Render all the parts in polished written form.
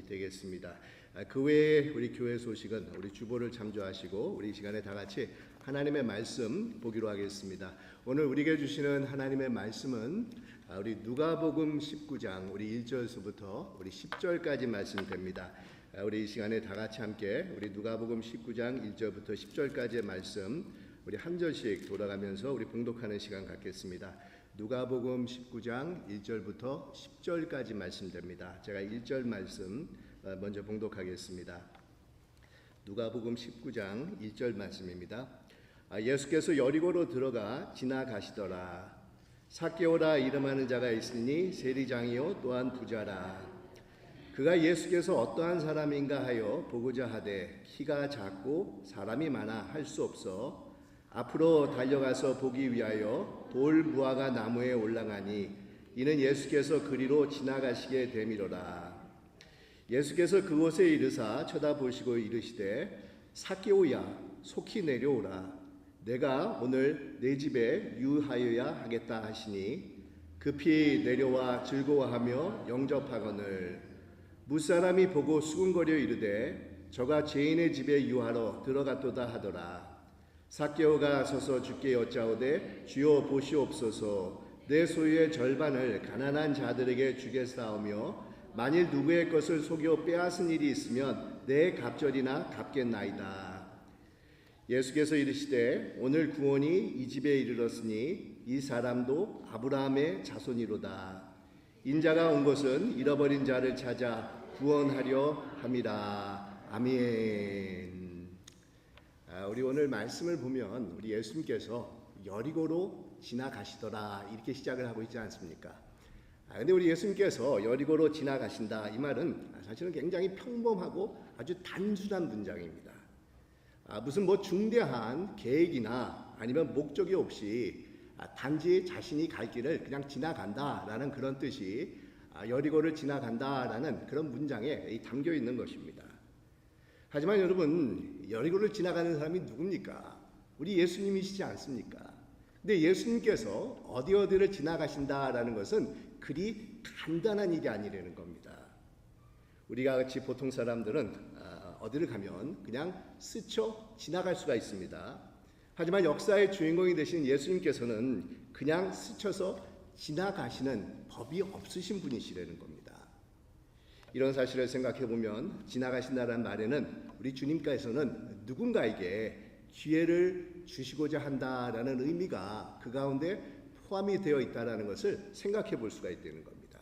되겠습니다. 그 외에 우리 교회 소식은 우리 주보를 참조하시고 우리 시간에 다 같이 하나님의 말씀 보기로 하겠습니다. 오늘 우리에게 주시는 하나님의 말씀은 우리 누가복음 19장 우리 1절서부터 우리 10절까지 말씀됩니다. 우리 이 시간에 다 같이 함께 우리 누가복음 19장 1절부터 10절까지의 말씀 우리 한 절씩 돌아가면서 우리 봉독하는 시간 갖겠습니다. 누가복음 19장 1절부터 10절까지 말씀됩니다. 제가 1절 말씀 먼저 봉독하겠습니다. 누가복음 19장 1절 말씀입니다. 예수께서 여리고로 들어가 지나가시더라. 삭개오라 이름하는 자가 있으니 세리장이요 또한 부자라. 그가 예수께서 어떠한 사람인가 하여 보고자 하되 키가 작고 사람이 많아 할 수 없어 앞으로 달려가서 보기 위하여 돌 무화과 나무에 올라가니 이는 예수께서 그리로 지나가시게 되미로라. 예수께서 그곳에 이르사 쳐다보시고 이르시되 삭개오야 속히 내려오라. 내가 오늘 내 집에 유하여야 하겠다 하시니 급히 내려와 즐거워하며 영접하거늘 무사람이 보고 수군거려 이르되 저가 죄인의 집에 유하러 들어갔도다 하더라. 삭개오가 서서 주께 여짜오되 주여 보시옵소서 내 소유의 절반을 가난한 자들에게 주겠사오며 만일 누구의 것을 속여 빼앗은 일이 있으면 내 갑절이나 갚겠나이다. 예수께서 이르시되 오늘 구원이 이 집에 이르렀으니 이 사람도 아브라함의 자손이로다. 인자가 온 것은 잃어버린 자를 찾아 구원하려 함이라. 아멘. 우리 오늘 말씀을 보면 우리 예수님께서 여리고로 지나가시더라 이렇게 시작을 하고 있지 않습니까? 근데 우리 예수님께서 여리고로 지나가신다 이 말은 사실은 굉장히 평범하고 아주 단순한 문장입니다. 무슨 중대한 계획이나 아니면 목적이 없이 단지 자신이 갈 길을 그냥 지나간다라는 그런 뜻이 여리고를 지나간다라는 그런 문장에 담겨 있는 것입니다. 하지만 여러분 여리고를 지나가는 사람이 누굽니까? 우리 예수님이시지 않습니까? 근데 예수님께서 어디를 지나가신다라는 것은 그리 간단한 일이 아니라는 겁니다. 우리가 같이 보통 사람들은 어디를 가면 그냥 스쳐 지나갈 수가 있습니다. 하지만 역사의 주인공이 되신 예수님께서는 그냥 스쳐서 지나가시는 법이 없으신 분이시라는 겁니다. 이런 사실을 생각해 보면 지나가신다는 말에는 우리 주님께서는 누군가에게 기회를 주시고자 한다라는 의미가 그 가운데 포함이 되어 있다는 것을 생각해 볼 수가 있다는 겁니다.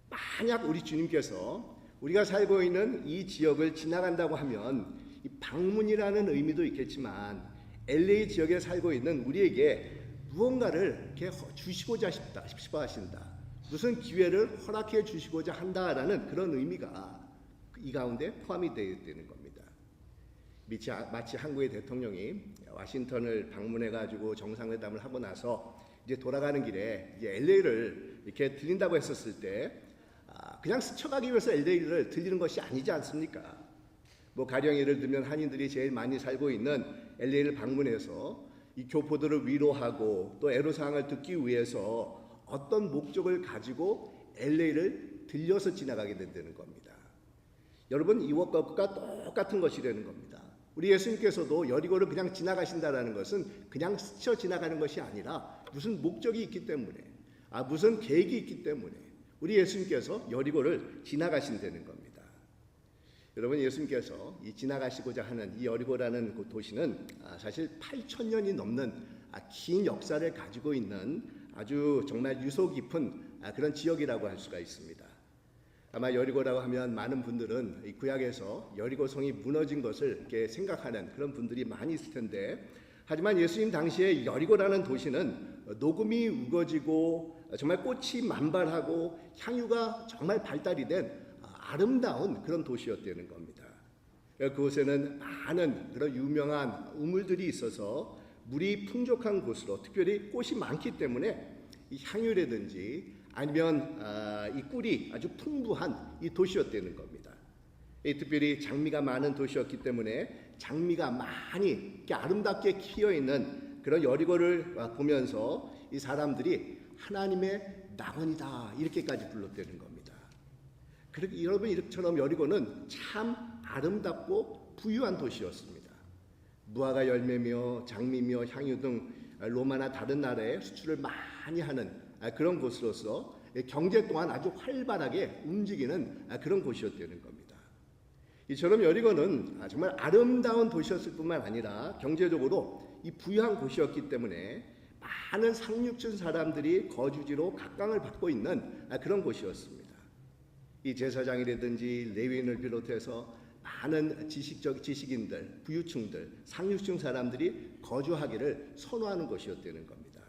만약 우리 주님께서 우리가 살고 있는 이 지역을 지나간다고 하면 이 방문이라는 의미도 있겠지만 LA 지역에 살고 있는 우리에게 무언가를 이렇게 주시고자 싶어 하신다. 무슨 기회를 허락해 주시고자 한다라는 그런 의미가 이 가운데 포함이 되어 있다는 겁니다. 마치 한국의 대통령이 워싱턴을 방문해가지고 정상회담을 하고 나서 이제 돌아가는 길에 이제 LA를 이렇게 들린다고 했었을 때 그냥 스쳐가기 위해서 LA를 들리는 것이 아니지 않습니까? 가령 예를 들면 한인들이 제일 많이 살고 있는 LA를 방문해서 이 교포들을 위로하고 또 애로사항을 듣기 위해서 어떤 목적을 가지고 LA를 들려서 지나가게 된다는 겁니다. 여러분 이것과 똑같은 것이라는 겁니다. 우리 예수님께서도 여리고를 그냥 지나가신다라는 것은 그냥 스쳐 지나가는 것이 아니라 무슨 목적이 있기 때문에 무슨 계획이 있기 때문에 우리 예수님께서 여리고를 지나가신다는 겁니다. 여러분 예수님께서 이 지나가시고자 하는 이 여리고라는 그 도시는 사실 8,000년이 넘는 긴 역사를 가지고 있는 아주 정말 유서 깊은 그런 지역이라고 할 수가 있습니다. 아마 여리고라고 하면 많은 분들은 이 구약에서 여리고성이 무너진 것을 이렇게 생각하는 그런 분들이 많이 있을 텐데 하지만 예수님 당시에 여리고라는 도시는 녹음이 우거지고 정말 꽃이 만발하고 향유가 정말 발달이 된 아름다운 그런 도시였다는 겁니다. 그곳에는 많은 그런 유명한 우물들이 있어서 물이 풍족한 곳으로 특별히 꽃이 많기 때문에 이 향유라든지 아니면 이 꿀이 아주 풍부한 이 도시였다는 겁니다. 특별히 장미가 많은 도시였기 때문에 장미가 많이 이렇게 아름답게 피어 있는 그런 여리고를 보면서 이 사람들이 하나님의 낙원이다 이렇게까지 불렀다는 겁니다. 그렇게 여러분 이처럼 여리고는 참 아름답고 부유한 도시였습니다. 무화과 열매며 장미며 향유 등 로마나 다른 나라에 수출을 많이 하는 그런 곳으로서 경제 또한 아주 활발하게 움직이는 그런 곳이었다는 겁니다. 이처럼 여리고는 정말 아름다운 도시였을 뿐만 아니라 경제적으로 이 부유한 곳이었기 때문에 많은 상류층 사람들이 거주지로 각광을 받고 있는 그런 곳이었습니다. 이 제사장이라든지 레위인을 비롯해서 많은 지식인들, 부유층들, 상류층 사람들이 거주하기를 선호하는 곳이었다는 겁니다.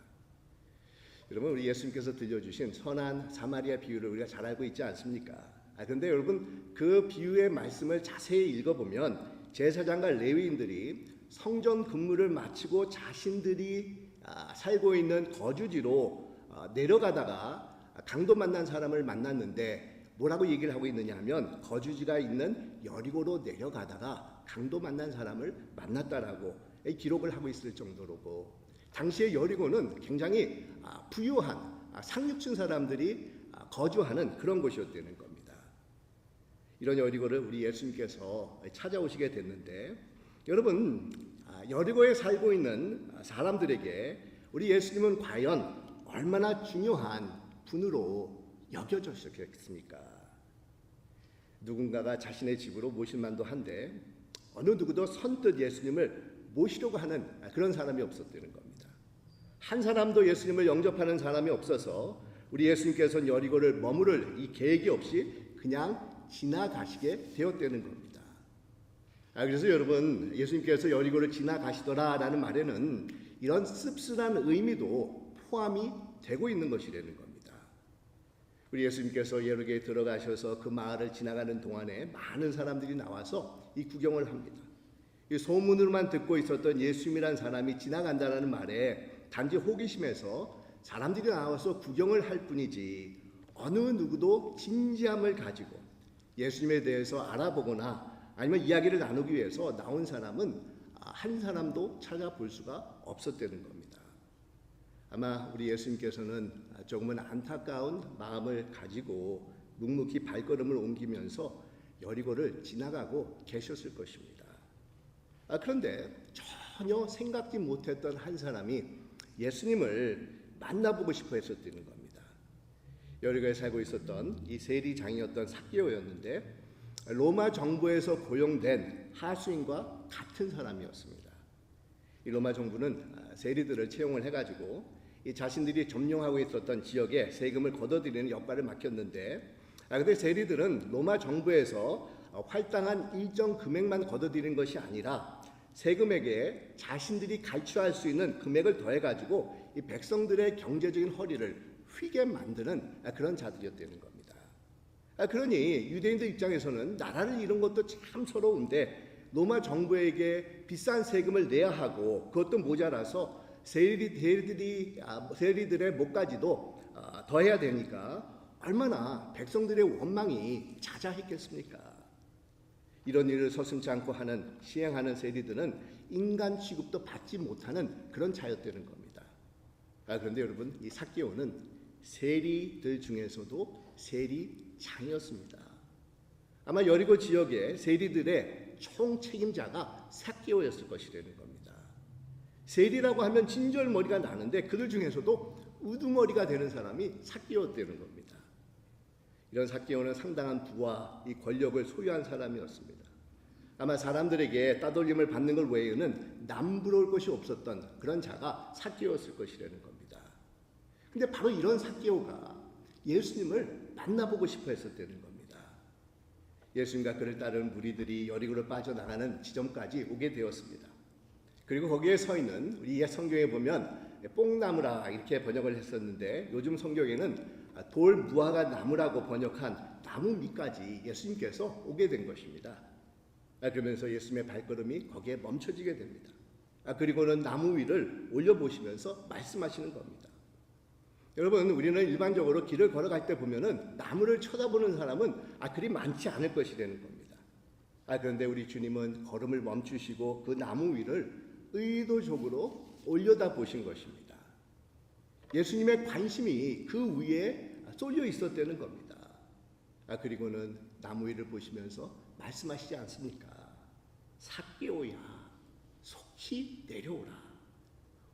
여러분, 우리 예수님께서 들려주신 선한 사마리아 비유를 우리가 잘 알고 있지 않습니까? 그런데 여러분, 그 비유의 말씀을 자세히 읽어보면 제사장과 레위인들이 성전 근무를 마치고 자신들이 살고 있는 거주지로 내려가다가 강도 만난 사람을 만났는데 뭐라고 얘기를 하고 있느냐 하면 거주지가 있는 여리고로 내려가다가 강도 만난 사람을 만났다라고 기록을 하고 있을 정도로고, 당시의 여리고는 굉장히 부유한 상류층 사람들이 거주하는 그런 곳이었다는 겁니다. 이런 여리고를 우리 예수님께서 찾아오시게 됐는데, 여러분, 여리고에 살고 있는 사람들에게 우리 예수님은 과연 얼마나 중요한 분으로 여겨졌겠습니까? 누군가가 자신의 집으로 모실 만도 한데 어느 누구도 선뜻 예수님을 모시려고 하는 그런 사람이 없었다는 겁니다. 한 사람도 예수님을 영접하는 사람이 없어서 우리 예수님께서는 여리고를 머무를 이 계획이 없이 그냥 지나가시게 되었다는 겁니다. 그래서 여러분, 예수님께서 여리고를 지나가시더라라는 말에는 이런 씁쓸한 의미도 포함이 되고 있는 것이라는 겁니다. 우리 예수님께서 여리고에 들어가셔서 그 마을을 지나가는 동안에 많은 사람들이 나와서 이 구경을 합니다. 이 소문으로만 듣고 있었던 예수님이란 사람이 지나간다는 말에 단지 호기심에서 사람들이 나와서 구경을 할 뿐이지 어느 누구도 진지함을 가지고 예수님에 대해서 알아보거나 아니면 이야기를 나누기 위해서 나온 사람은 한 사람도 찾아볼 수가 없었다는 겁니다. 아마 우리 예수님께서는 조금은 안타까운 마음을 가지고 묵묵히 발걸음을 옮기면서 여리고를 지나가고 계셨을 것입니다. 그런데 전혀 생각지 못했던 한 사람이 예수님을 만나보고 싶어 했었다는 겁니다. 여리고에 살고 있었던 이 세리장이었던 삭개오였는데 로마 정부에서 고용된 하수인과 같은 사람이었습니다. 이 로마 정부는 세리들을 채용을 해가지고 이 자신들이 점령하고 있었던 지역에 세금을 걷어들이는 역할을 맡겼는데, 근데 세리들은 로마 정부에서 할당한 일정 금액만 걷어들이는 것이 아니라 세금액에 자신들이 갈취할 수 있는 금액을 더해가지고 이 백성들의 경제적인 허리를 휘게 만드는 그런 자들이었다는 겁니다. 그러니 유대인들 입장에서는 나라를 잃은 것도 참 서러운데 로마 정부에게 비싼 세금을 내야 하고 그것도 모자라서 세리들의 목까지도 더해야 되니까 얼마나 백성들의 원망이 자자했겠습니까? 이런 일을 서슴지 않고 시행하는 세리들은 인간 취급도 받지 못하는 그런 자였다는 겁니다. 그런데 여러분, 이 삭개오는 세리들 중에서도 세리장이었습니다. 아마 여리고 지역의 세리들의 총책임자가 삭개오였을 것이라는 겁니다. 세리라고 하면 진절머리가 나는데 그들 중에서도 우두머리가 되는 사람이 삭개오였다는 겁니다. 이런 삭개오는 상당한 부와 이 권력을 소유한 사람이었습니다. 아마 사람들에게 따돌림을 받는 것 외에는 남부러울 것이 없었던 그런 자가 삭개오였을 것이라는 겁니다. 근데 바로 이런 삭개오가 예수님을 만나보고 싶어 했었다는 겁니다. 예수님과 그를 따르는 무리들이 여리고를 빠져나가는 지점까지 오게 되었습니다. 그리고 거기에 서 있는 우리 옛 성경에 보면 뽕나무라 이렇게 번역을 했었는데 요즘 성경에는 돌 무화과 나무라고 번역한 나무 밑까지 예수님께서 오게 된 것입니다. 그러면서 예수님의 발걸음이 거기에 멈춰지게 됩니다. 그리고는 나무 위를 올려보시면서 말씀하시는 겁니다. 여러분, 우리는 일반적으로 길을 걸어갈 때 보면은 나무를 쳐다보는 사람은 그리 많지 않을 것이라는 겁니다. 그런데 우리 주님은 걸음을 멈추시고 그 나무 위를 의도적으로 올려다 보신 것입니다. 예수님의 관심이 그 위에 쏠려 있었다는 겁니다. 그리고는 나무 위를 보시면서 말씀하시지 않습니까? 삭개오야, 속히 내려오라.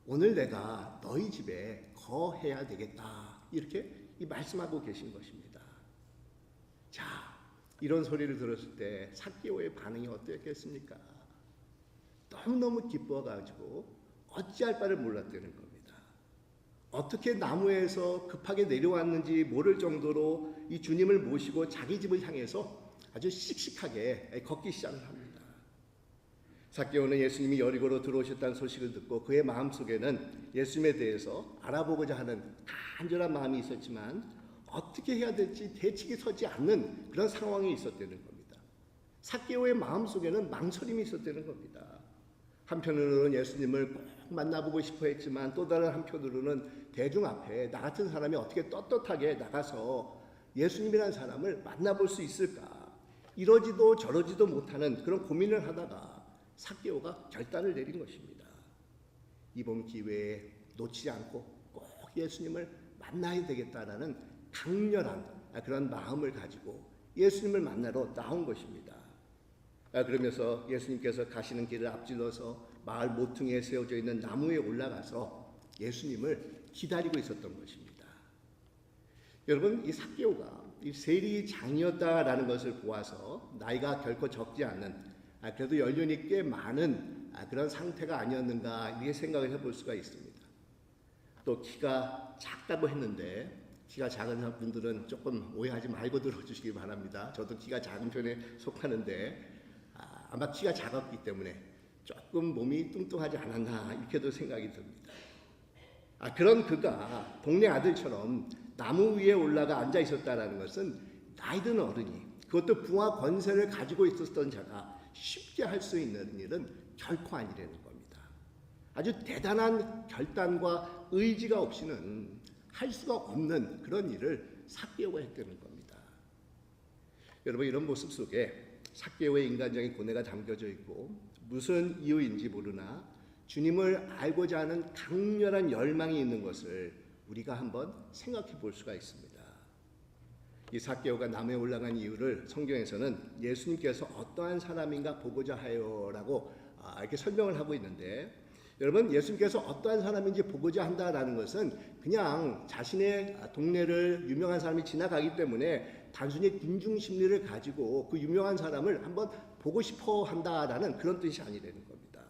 오늘 내가 너희 집에 거해야 되겠다. 이렇게 말씀하고 계신 것입니다. 자, 이런 소리를 들었을 때 삭개오의 반응이 어땠겠습니까? 너무너무 기뻐가지고 어찌할 바를 몰랐다는 겁니다. 어떻게 나무에서 급하게 내려왔는지 모를 정도로 이 주님을 모시고 자기 집을 향해서 아주 씩씩하게 걷기 시작을 합니다. 삭개오는 예수님이 여리고로 들어오셨다는 소식을 듣고 그의 마음속에는 예수님에 대해서 알아보고자 하는 간절한 마음이 있었지만 어떻게 해야 될지 대책이 서지 않는 그런 상황이 있었다는 겁니다. 삭개오의 마음속에는 망설임이 있었다는 겁니다. 한편으로는 예수님을 꼭 만나보고 싶어 했지만 또 다른 한편으로는 대중 앞에 나 같은 사람이 어떻게 떳떳하게 나가서 예수님이라는 사람을 만나볼 수 있을까? 이러지도 저러지도 못하는 그런 고민을 하다가 삭개오가 결단을 내린 것입니다. 이번 기회에 놓치지 않고 꼭 예수님을 만나야 되겠다라는 강렬한 그런 마음을 가지고 예수님을 만나러 나온 것입니다. 그러면서 예수님께서 가시는 길을 앞질러서 마을 모퉁이에 세워져 있는 나무에 올라가서 예수님을 기다리고 있었던 것입니다. 여러분, 이 삭개오가 이 세리 장이었다라는 것을 보아서 나이가 결코 적지 않는 그래도 연륜이 꽤 많은 그런 상태가 아니었는가 이렇게 생각을 해볼 수가 있습니다. 또 키가 작다고 했는데 키가 작은 분들은 조금 오해하지 말고 들어주시기 바랍니다. 저도 키가 작은 편에 속하는데 아마 키가 작았기 때문에 조금 몸이 뚱뚱하지 않았나 이렇게도 생각이 듭니다. 그런 그가 동네 아들처럼 나무 위에 올라가 앉아 있었다는 것은 나이 든 어른이 그것도 부와 권세를 가지고 있었던 자가 쉽게 할 수 있는 일은 결코 아니라는 겁니다. 아주 대단한 결단과 의지가 없이는 할 수가 없는 그런 일을 삭개오가 했다는 겁니다. 여러분, 이런 모습 속에 삭개오의 인간적인 고뇌가 담겨져 있고 무슨 이유인지 모르나 주님을 알고자 하는 강렬한 열망이 있는 것을 우리가 한번 생각해 볼 수가 있습니다. 이 삭개오가 나무에 올라간 이유를 성경에서는 예수님께서 어떠한 사람인가 보고자 하여라고 이렇게 설명을 하고 있는데, 여러분, 예수님께서 어떠한 사람인지 보고자 한다라는 것은 그냥 자신의 동네를 유명한 사람이 지나가기 때문에 단순히 군중 심리를 가지고 그 유명한 사람을 한번 보고 싶어 한다라는 그런 뜻이 아니라는 겁니다.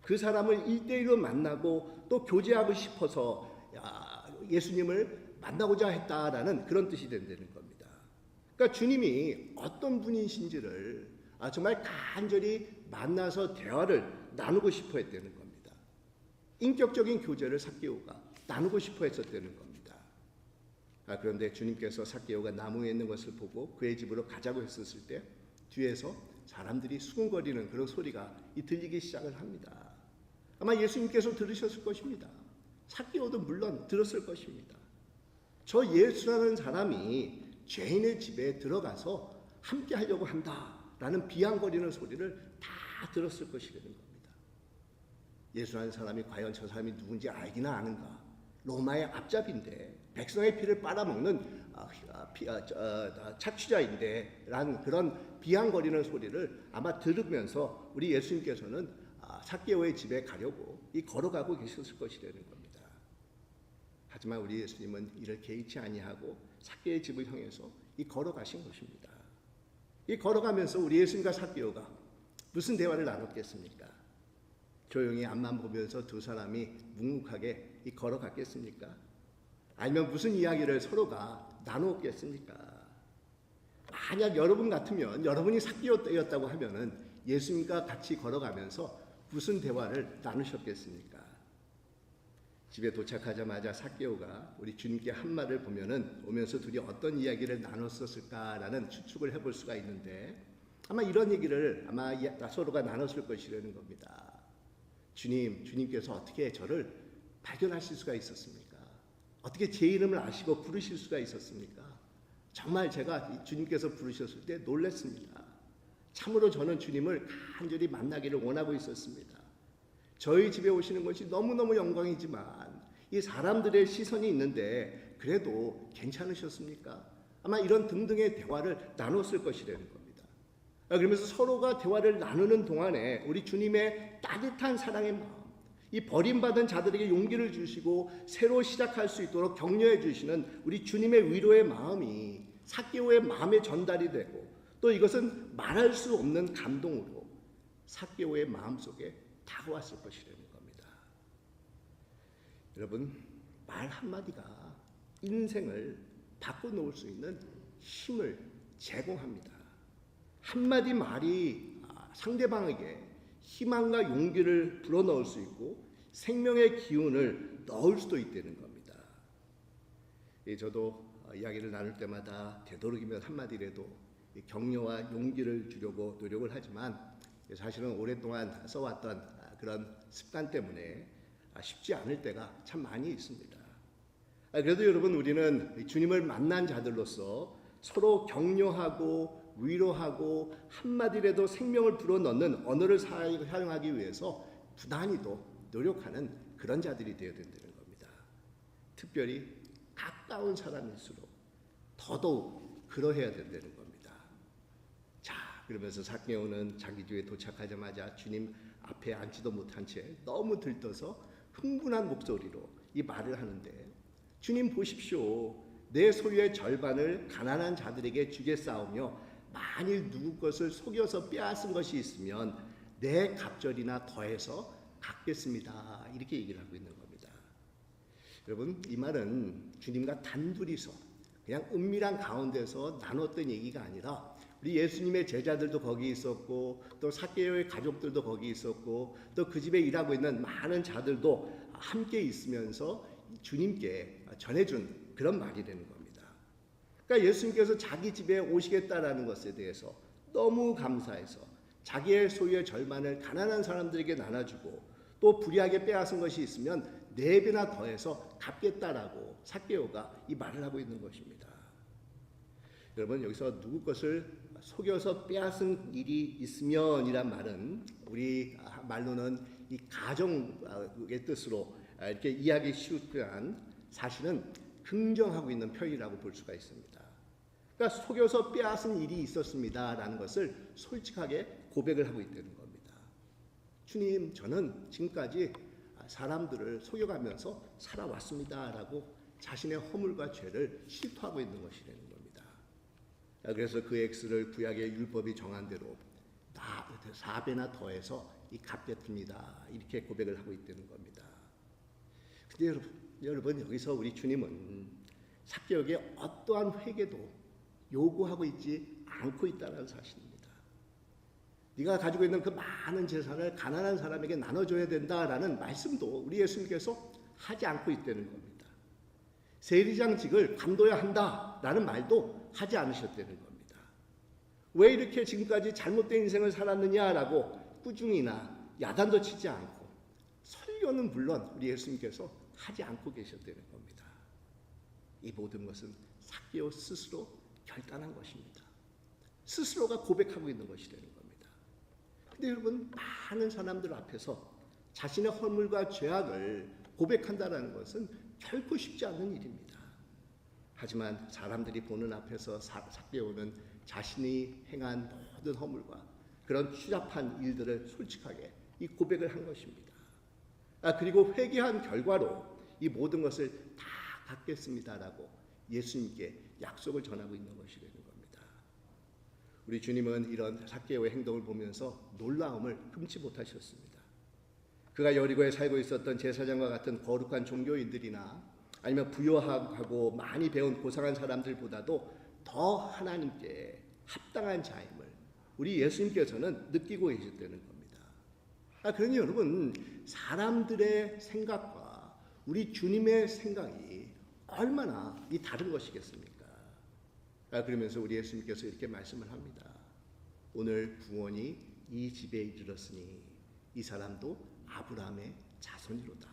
그 사람을 1대1로 만나고 또 교제하고 싶어서 예수님을 만나고자 했다라는 그런 뜻이 된다는 겁니다. 그러니까 주님이 어떤 분이신지를 정말 간절히 만나서 대화를 나누고 싶어 했다는 겁니다. 인격적인 교제를 삭개오가 나누고 싶어 했었다는 겁니다. 그런데 주님께서 삭개오가 나무에 있는 것을 보고 그의 집으로 가자고 했었을 때 뒤에서 사람들이 수군거리는 그런 소리가 들리기 시작을 합니다. 아마 예수님께서 들으셨을 것입니다. 삭개오도 물론 들었을 것입니다. 저 예수라는 사람이 죄인의 집에 들어가서 함께 하려고 한다라는 비양거리는 소리를 다 들었을 것이라는 겁니다. 예수라는 사람이 과연 저 사람이 누군지 알기나 아는가? 로마의 앞잡인데 백성의 피를 빨아먹는 착취자인데 라는 그런 비양거리는 소리를 아마 들으면서 우리 예수님께서는 삭개오의 집에 가려고 걸어가고 계셨을 것이라는 겁니다. 하지만 우리 예수님은 이를 개의치 아니하고 삭개오의 집을 향해서 걸어가신 것입니다. 걸어가면서 우리 예수님과 삭개오가 무슨 대화를 나눴겠습니까? 조용히 앞만 보면서 두 사람이 묵묵하게 걸어갔겠습니까? 아니면 무슨 이야기를 서로가 나누었겠습니까? 만약 여러분 같으면, 여러분이 삭개오였다고 하면은 예수님과 같이 걸어가면서 무슨 대화를 나누셨겠습니까? 집에 도착하자마자 삭개오가 우리 주님께 한 말을 보면은 오면서 둘이 어떤 이야기를 나눴었을까라는 추측을 해볼 수가 있는데, 아마 이런 얘기를 아마 서로가 나눴을 것이라는 겁니다. 주님께서 어떻게 저를 발견하실 수가 있었습니까? 어떻게 제 이름을 아시고 부르실 수가 있었습니까? 정말 제가 주님께서 부르셨을 때 놀랐습니다. 참으로 저는 주님을 간절히 만나기를 원하고 있었습니다. 저희 집에 오시는 것이 너무너무 영광이지만 이 사람들의 시선이 있는데 그래도 괜찮으셨습니까? 아마 이런 등등의 대화를 나눴을 것이라는 겁니다. 그러면서 서로가 대화를 나누는 동안에 우리 주님의 따뜻한 사랑의 마음, 이 버림받은 자들에게 용기를 주시고 새로 시작할 수 있도록 격려해 주시는 우리 주님의 위로의 마음이 삭개오의 마음에 전달이 되고, 또 이것은 말할 수 없는 감동으로 삭개오의 마음속에 다가왔을 것이라는 겁니다. 여러분, 말 한마디가 인생을 바꿔놓을 수 있는 힘을 제공합니다. 한마디 말이 상대방에게 희망과 용기를 불어넣을 수 있고 생명의 기운을 넣을 수도 있다는 겁니다. 저도 이야기를 나눌 때마다 되도록이면 한마디라도 격려와 용기를 주려고 노력을 하지만, 사실은 오랫동안 써왔던 그런 습관 때문에 쉽지 않을 때가 참 많이 있습니다. 그래도 여러분, 우리는 주님을 만난 자들로서 서로 격려하고 위로하고 한마디라도 생명을 불어넣는 언어를 사용하기 위해서 부단히도 노력하는 그런 자들이 되어야 된다는 겁니다. 특별히 가까운 사람일수록 더더욱 그러해야 된다는 겁니다. 자, 그러면서 삭개오는 자기 집에 도착하자마자 주님 앞에 앉지도 못한 채 너무 들떠서 흥분한 목소리로 이 말을 하는데, 주님 보십시오. 내 소유의 절반을 가난한 자들에게 주겠사오며 만일 누구 것을 속여서 빼앗은 것이 있으면 내 갑절이나 더해서 갚겠습니다. 이렇게 얘기를 하고 있는 겁니다. 여러분, 이 말은 주님과 단둘이서 그냥 은밀한 가운데서 나눴던 얘기가 아니라 우리 예수님의 제자들도 거기 있었고, 또 삭개오의 가족들도 거기 있었고, 또 그 집에 일하고 있는 많은 자들도 함께 있으면서 주님께 전해준 그런 말이 되는 겁니다. 그러니까 예수님께서 자기 집에 오시겠다라는 것에 대해서 너무 감사해서 자기의 소유의 절반을 가난한 사람들에게 나눠주고, 또 불의하게 빼앗은 것이 있으면 4배나 더해서 갚겠다라고 삭개오가 이 말을 하고 있는 것입니다. 여러분, 여기서 누구 것을 속여서 빼앗은 일이 있으면 이란 말은 우리 말로는 이 가정의 뜻으로 이렇게 이해하기 쉬운, 사실은 긍정하고 있는 표현이라고 볼 수가 있습니다. 그러니까 속여서 빼앗은 일이 있었습니다라는 것을 솔직하게 고백을 하고 있다는 겁니다. 주님, 저는 지금까지 사람들을 속여가면서 살아왔습니다라고 자신의 허물과 죄를 실토하고 있는 것이라는 겁니다. 그래서 그 액수를 구약의 율법이 정한 대로 4배나 더해서 이 갚겠습니다. 이렇게 고백을 하고 있다는 겁니다. 근데 여러분, 여기서 우리 주님은 삭개오에게 어떠한 회개도 요구하고 있지 않고 있다는 사실입니다. 네가 가지고 있는 그 많은 재산을 가난한 사람에게 나눠줘야 된다라는 말씀도 우리 예수님께서 하지 않고 있다는 겁니다. 세리장직을 감둬야 한다라는 말도 하지 않으셨다는 겁니다. 왜 이렇게 지금까지 잘못된 인생을 살았느냐라고 꾸중이나 야단도 치지 않고, 설교는 물론 우리 예수님께서 하지 않고 계셨다는 겁니다. 이 모든 것은 삭개오 스스로 결단한 것입니다. 스스로가 고백하고 있는 것이라는 겁니다. 근데 여러분, 많은 사람들 앞에서 자신의 허물과 죄악을 고백한다는 것은 결코 쉽지 않은 일입니다. 하지만 사람들이 보는 앞에서 삭개오는 자신이 행한 모든 허물과 그런 추잡한 일들을 솔직하게 이 고백을 한 것입니다. 그리고 회개한 결과로 이 모든 것을 다 갚겠습니다라고 예수님께 약속을 전하고 있는 것이라는 겁니다. 우리 주님은 이런 삭개오의 행동을 보면서 놀라움을 금치 못하셨습니다. 그가 여리고에 살고 있었던 제사장과 같은 거룩한 종교인들이나 아니면 부유하고 많이 배운 고상한 사람들보다도 더 하나님께 합당한 자임을 우리 예수님께서는 느끼고 계셨다는 겁니다. 그러니 여러분, 사람들의 생각과 우리 주님의 생각이 얼마나 이 다른 것이겠습니까? 그러면서 우리 예수님께서 이렇게 말씀을 합니다. 오늘 구원이 이 집에 이르렀으니 이 사람도 아브라함의 자손이로다.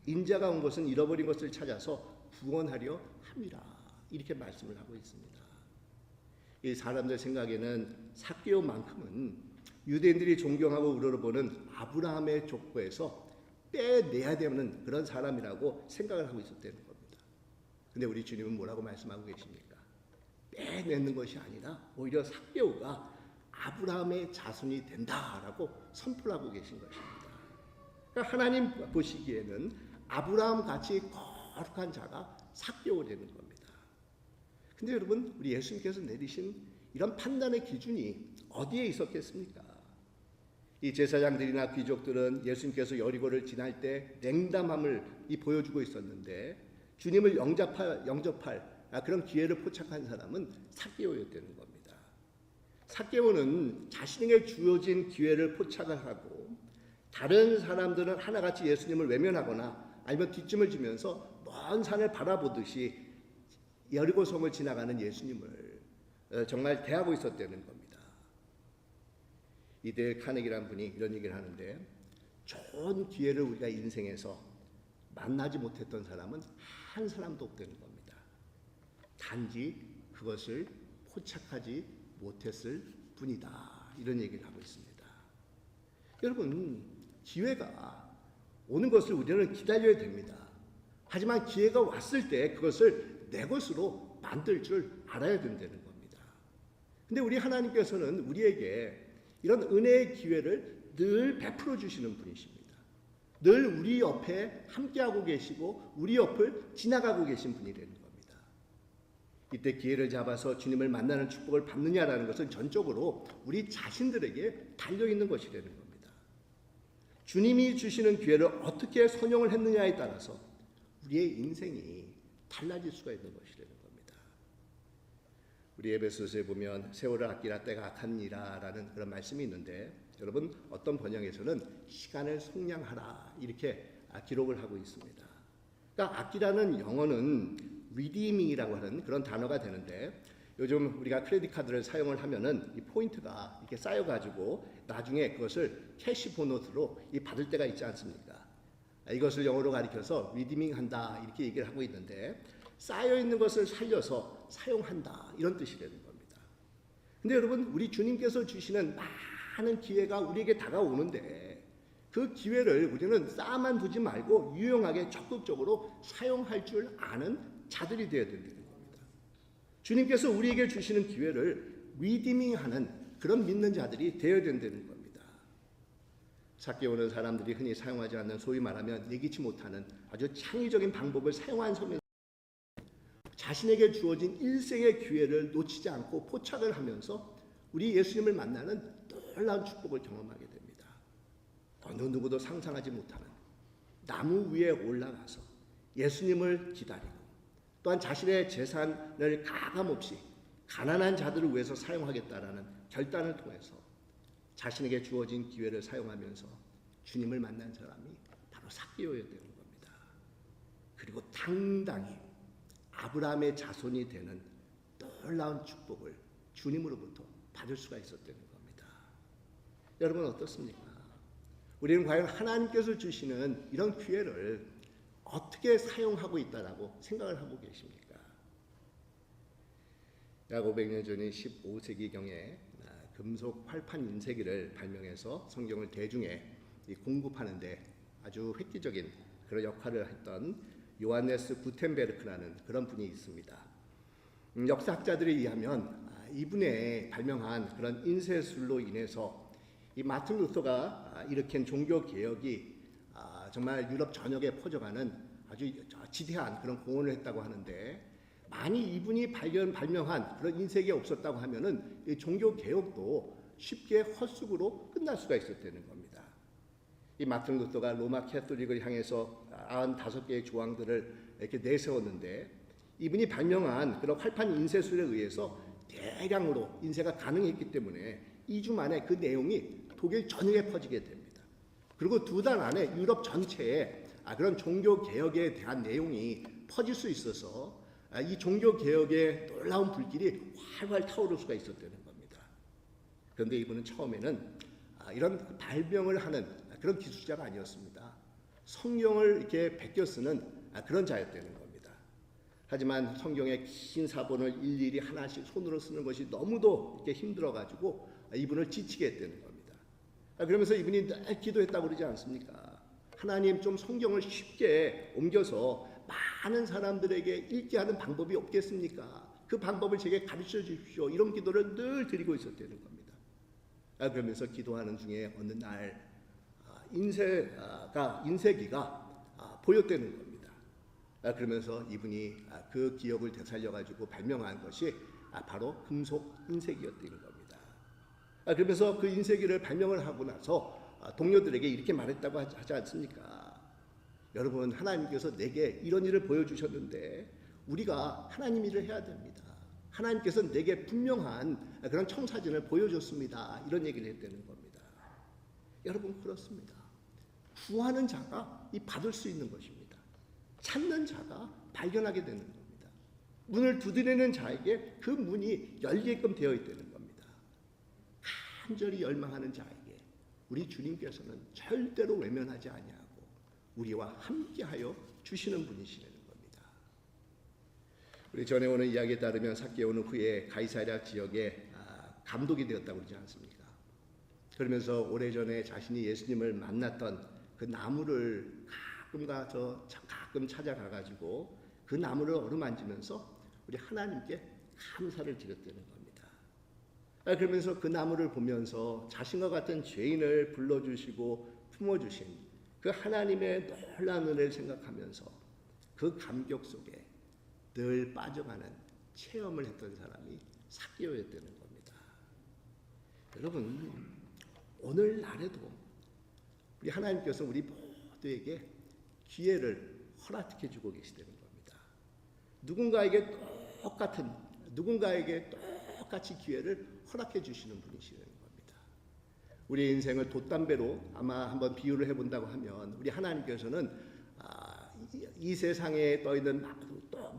인자가 온 것은 잃어버린 것을 찾아서 구원하려 함이라. 이렇게 말씀을 하고 있습니다. 이 사람들 생각에는 삭개오만큼은 유대인들이 존경하고 우러러보는 아브라함의 족보에서 빼내야 되는 그런 사람이라고 생각을 하고 있었다는 겁니다. 근데 우리 주님은 뭐라고 말씀하고 계십니까? 빼내는 것이 아니라 오히려 삭개오가 아브라함의 자손이 된다라고 선포를 하고 계신 것입니다. 그러니까 하나님 보시기에는 아브라함 같이 거룩한 자가 삭개오 되는 겁니다. 근데 여러분, 우리 예수님께서 내리신 이런 판단의 기준이 어디에 있었겠습니까? 이 제사장들이나 귀족들은 예수님께서 여리고를 지날 때 냉담함을 보여주고 있었는데 주님을 영접할 그런 기회를 포착한 사람은 삭개오였다는 겁니다. 삭개오는 자신에게 주어진 기회를 포착을 하고 다른 사람들은 하나같이 예수님을 외면하거나 아니면 뒷짐을 지면서 먼 산을 바라보듯이 여리고성을 지나가는 예수님을 정말 대하고 있었다는 겁니다. 이데일 카네기라는 분이 이런 얘기를 하는데, 좋은 기회를 우리가 인생에서 만나지 못했던 사람은 한 사람도 없다는 겁니다. 단지 그것을 포착하지 못했을 뿐이다, 이런 얘기를 하고 있습니다. 여러분, 기회가 오는 것을 우리는 기다려야 됩니다. 하지만 기회가 왔을 때 그것을 내 것으로 만들 줄 알아야 된다는 겁니다. 근데 우리 하나님께서는 우리에게 이런 은혜의 기회를 늘 베풀어 주시는 분이십니다. 늘 우리 옆에 함께하고 계시고 우리 옆을 지나가고 계신 분이라는 겁니다. 이때 기회를 잡아서 주님을 만나는 축복을 받느냐라는 것은 전적으로 우리 자신들에게 달려있는 것이라는 겁니다. 주님이 주시는 기회를 어떻게 선용을 했느냐에 따라서 우리의 인생이 달라질 수가 있는 것이라는 겁니다. 우리 에베소서에 보면 세월을 아끼라 때가 악하니라라는 그런 말씀이 있는데, 여러분, 어떤 번역에서는 시간을 속량하라 이렇게 기록을 하고 있습니다. 그러니까 아끼라는 영어는 redeem이라고 하는 그런 단어가 되는데, 요즘 우리가 크레딧 카드를 사용을 하면은 이 포인트가 이렇게 쌓여가지고 나중에 그것을 캐시 보너스로 받을 때가 있지 않습니까? 이것을 영어로 가리켜서 redeeming 한다 이렇게 얘기를 하고 있는데, 쌓여 있는 것을 살려서 사용한다 이런 뜻이라는 겁니다. 근데 여러분, 우리 주님께서 주시는 많은 기회가 우리에게 다가오는데 그 기회를 우리는 쌓아만 두지 말고 유용하게 적극적으로 사용할 줄 아는 자들이 되어야 된다는 겁니다. 주님께서 우리에게 주시는 기회를 리디밍하는 그런 믿는 자들이 되어야 된다는 겁니다. 삭개오는 사람들이 흔히 사용하지 않는, 소위 말하면 예기치 못하는 아주 창의적인 방법을 사용한 섬에서 자신에게 주어진 일생의 기회를 놓치지 않고 포착을 하면서 우리 예수님을 만나는 놀라운 축복을 경험하게 됩니다. 어느 누구도 상상하지 못하는 나무 위에 올라가서 예수님을 기다리고, 또한 자신의 재산을 가감없이 가난한 자들을 위해서 사용하겠다라는 결단을 통해서 자신에게 주어진 기회를 사용하면서 주님을 만난 사람이 바로 삭개오였다는 겁니다. 그리고 당당히 아브라함의 자손이 되는 놀라운 축복을 주님으로부터 받을 수가 있었다는 겁니다. 여러분, 어떻습니까? 우리는 과연 하나님께서 주시는 이런 기회를 어떻게 사용하고 있다라고 생각을 하고 계십니까? 약 500년 전인 15세기경에 금속 활판 인쇄기를 발명해서 성경을 대중에 공급하는데 아주 획기적인 그런 역할을 했던 요하네스 구텐베르크라는 그런 분이 있습니다. 역사학자들에 의하면 이분의 발명한 그런 인쇄술로 인해서 이 마틴 루터가 일으킨 종교 개혁이 정말 유럽 전역에 퍼져가는 아주 지대한 그런 공헌을 했다고 하는데, 만약 이분이 발명한 그런 인쇄기가 없었다고 하면은 이 종교 개혁도 쉽게 헛수고로 끝날 수가 있었다는 겁니다. 이 마틴 루터가 로마 캐톨릭을 향해서 95개의 조항들을 이렇게 내세웠는데, 이분이 발명한 그런 활판 인쇄술에 의해서 대량으로 인쇄가 가능했기 때문에 2주 만에 그 내용이 독일 전역에 퍼지게 됩니다. 그리고 2달 안에 유럽 전체에 그런 종교 개혁에 대한 내용이 퍼질 수 있어서 이 종교 개혁의 놀라운 불길이 활활 타오를 수가 있었다는 겁니다. 그런데 이분은 처음에는 이런 발명을 하는 그런 기술자가 아니었습니다. 성경을 이렇게 베껴 쓰는 그런 자였다는 겁니다. 하지만 성경의 긴 사본을 일일이 하나씩 손으로 쓰는 것이 너무도 이렇게 힘들어가지고 이분을 지치게 했다는 겁니다. 그러면서 이분이 늘 기도했다고 그러지 않습니까? 하나님, 좀 성경을 쉽게 옮겨서 많은 사람들에게 읽게 하는 방법이 없겠습니까? 그 방법을 제게 가르쳐 주십시오. 이런 기도를 늘 드리고 있었다는 겁니다. 그러면서 기도하는 중에 어느 날 인쇄기가 보였다는 겁니다. 그러면서 이분이 그 기억을 되살려가지고 발명한 것이 바로 금속 인쇄기였다는 겁니다. 그러면서 그 인쇄기를 발명을 하고 나서 동료들에게 이렇게 말했다고 하지 않습니까? 여러분, 하나님께서 내게 이런 일을 보여주셨는데 우리가 하나님 일을 해야 됩니다. 하나님께서 내게 분명한 그런 청사진을 보여줬습니다. 이런 얘기를 했다는 겁니다. 여러분, 그렇습니다. 구하는 자가 받을 수 있는 것입니다. 찾는 자가 발견하게 되는 겁니다. 문을 두드리는 자에게 그 문이 열리게끔 되어 있다는 겁니다. 간절히 열망하는 자에게 우리 주님께서는 절대로 외면하지 아니하고 우리와 함께하여 주시는 분이시라는 겁니다. 우리 전에 오는 이야기에 따르면 삭개오는 후에 가이사랴 지역에 감독이 되었다고 그러지 않습니까? 그러면서 오래전에 자신이 예수님을 만났던 그 나무를 가끔 찾아가가지고 그 나무를 어루만지면서 우리 하나님께 감사를 드렸다는 겁니다. 그러면서 그 나무를 보면서 자신과 같은 죄인을 불러주시고 품어주신 그 하나님의 놀라운 은혜를 생각하면서 그 감격 속에 늘 빠져가는 체험을 했던 사람이 삭개오였다는 겁니다. 여러분, 오늘날에도 우리 하나님께서 우리 모두에게 기회를 허락해 주고 계시다는 겁니다. 누군가에게 똑같이 기회를 허락해 주시는 분이시라는 겁니다. 우리의 인생을 돛담배로 아마 한번 비유를 해본다고 하면 우리 하나님께서는 이 세상에 떠있는 또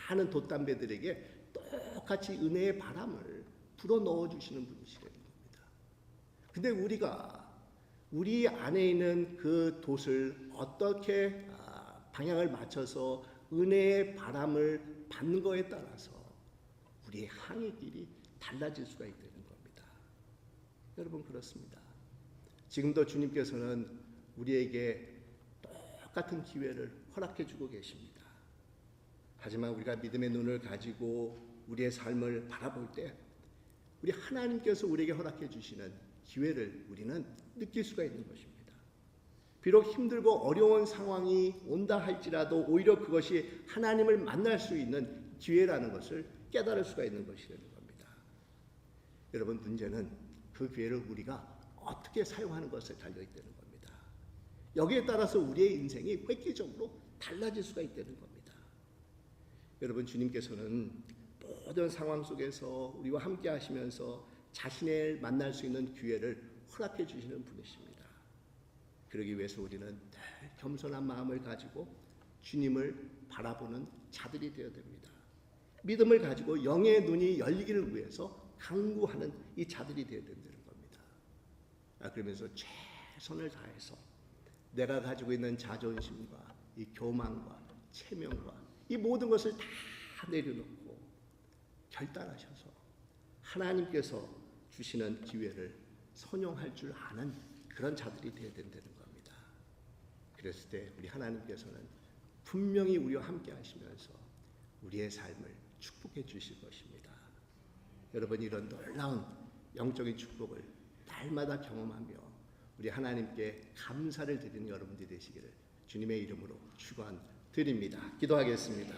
많은 돛담배들에게 똑같이 은혜의 바람을 불어 넣어 주시는 분이시라는 겁니다. 근데 우리 안에 있는 그 돛을 어떻게 방향을 맞춰서 은혜의 바람을 받는 거에 따라서 우리의 항해 길이 달라질 수가 있다는 겁니다. 여러분, 그렇습니다. 지금도 주님께서는 우리에게 똑같은 기회를 허락해 주고 계십니다. 하지만 우리가 믿음의 눈을 가지고 우리의 삶을 바라볼 때 우리 하나님께서 우리에게 허락해 주시는 기회를 우리는 느낄 수가 있는 것입니다. 비록 힘들고 어려운 상황이 온다 할지라도 오히려 그것이 하나님을 만날 수 있는 기회라는 것을 깨달을 수가 있는 것이라는 겁니다. 여러분, 문제는 그 기회를 우리가 어떻게 사용하는 것에 달려있다는 겁니다. 여기에 따라서 우리의 인생이 획기적으로 달라질 수가 있다는 겁니다. 여러분, 주님께서는 모든 상황 속에서 우리와 함께 하시면서 자신을 만날 수 있는 기회를 허락해 주시는 분이십니다. 그러기 위해서 우리는 늘 겸손한 마음을 가지고 주님을 바라보는 자들이 되어야 됩니다. 믿음을 가지고 영의 눈이 열리기를 위해서 강구하는 이 자들이 되어야 된다는 겁니다. 그러면서 최선을 다해서 내가 가지고 있는 자존심과 이 교만과 체면과 이 모든 것을 다 내려놓고 결단하셔서 하나님께서 주시는 기회를 선용할 줄 아는 그런 자들이 되어야 된다는 겁니다. 그랬을 때 우리 하나님께서는 분명히 우리와 함께 하시면서 우리의 삶을 축복해 주실 것입니다. 여러분, 이런 놀라운 영적인 축복을 날마다 경험하며 우리 하나님께 감사를 드리는 여러분들이 되시기를 주님의 이름으로 축원드립니다. 기도하겠습니다.